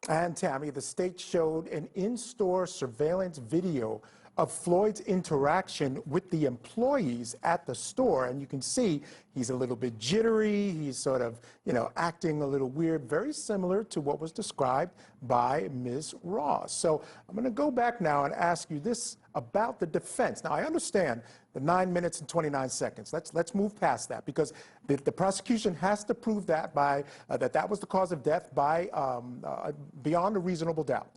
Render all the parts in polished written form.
And Tammy, the state showed an in-store surveillance video of Floyd's interaction with the employees at the store. And you can see he's a little bit jittery. He's sort of, acting a little weird, very similar to what was described by Ms. Ross. So I'm going to go back now and ask you this about the defense. Now, I understand the 9 minutes and 29 seconds. Let's move past that, because the prosecution has to prove that that was the cause of death by beyond a reasonable doubt.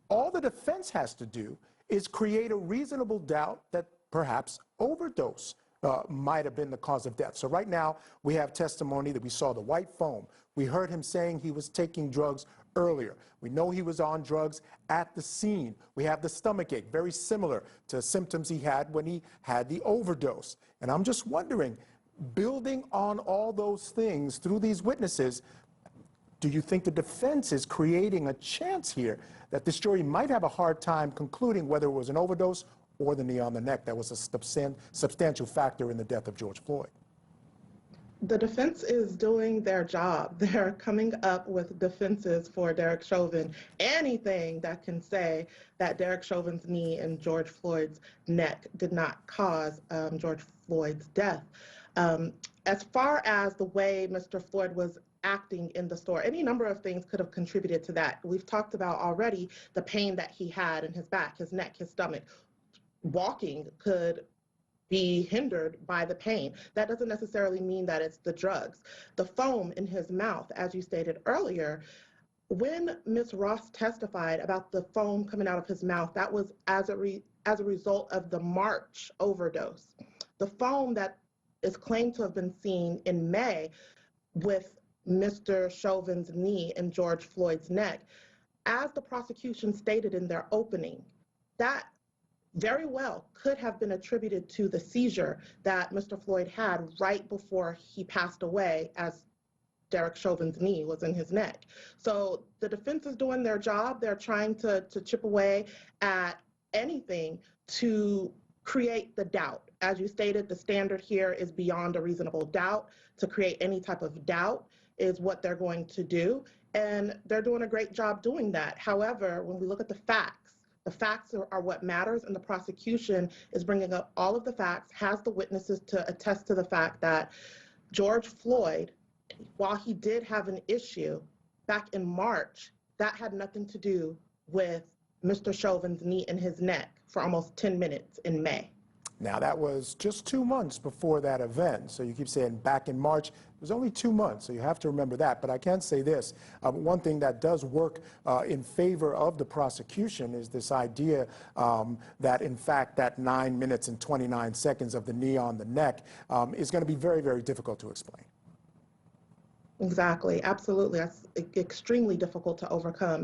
All the defense has to do is create a reasonable doubt that perhaps overdose might have been the cause of death. So right now we have testimony that we saw the white foam. We heard him saying he was taking drugs earlier. We know he was on drugs at the scene. We have the stomach ache, very similar to symptoms he had when he had the overdose. And I'm just wondering, building on all those things through these witnesses, do you think the defense is creating a chance here that this jury might have a hard time concluding whether it was an overdose or the knee on the neck that was a substantial factor in the death of George Floyd? The defense is doing their job. They're coming up with defenses for Derek Chauvin. Anything that can say that Derek Chauvin's knee and George Floyd's neck did not cause George Floyd's death. As far as the way Mr. Floyd was acting in the store, any number of things could have contributed to that. We've talked about already the pain that he had in his back, his neck, his stomach. Walking could be hindered by the pain. That doesn't necessarily mean that it's the drugs. The foam in his mouth, as you stated earlier, when Ms. Ross testified about the foam coming out of his mouth, that was as a result of the March overdose. The foam that is claimed to have been seen in May with Mr. Chauvin's knee and George Floyd's neck, as the prosecution stated in their opening, that very well could have been attributed to the seizure that Mr. Floyd had right before he passed away, as Derek Chauvin's knee was in his neck. So the defense is doing their job. They're trying to chip away at anything to create the doubt. As you stated, the standard here is beyond a reasonable doubt. To create any type of doubt is what they're going to do, and they're doing a great job doing that. However, when we look at the facts are what matters, and the prosecution is bringing up all of the facts, has the witnesses to attest to the fact that George Floyd, while he did have an issue back in March, that had nothing to do with Mr. Chauvin's knee in his neck for almost 10 minutes in May. Now, that was just 2 months before that event. So you keep saying back in March. It was only 2 months, so you have to remember that. But I can say this. One thing that does work in favor of the prosecution is this idea that, in fact, that 9 minutes and 29 seconds of the knee on the neck is going to be very, very difficult to explain. Exactly. Absolutely. That's extremely difficult to overcome.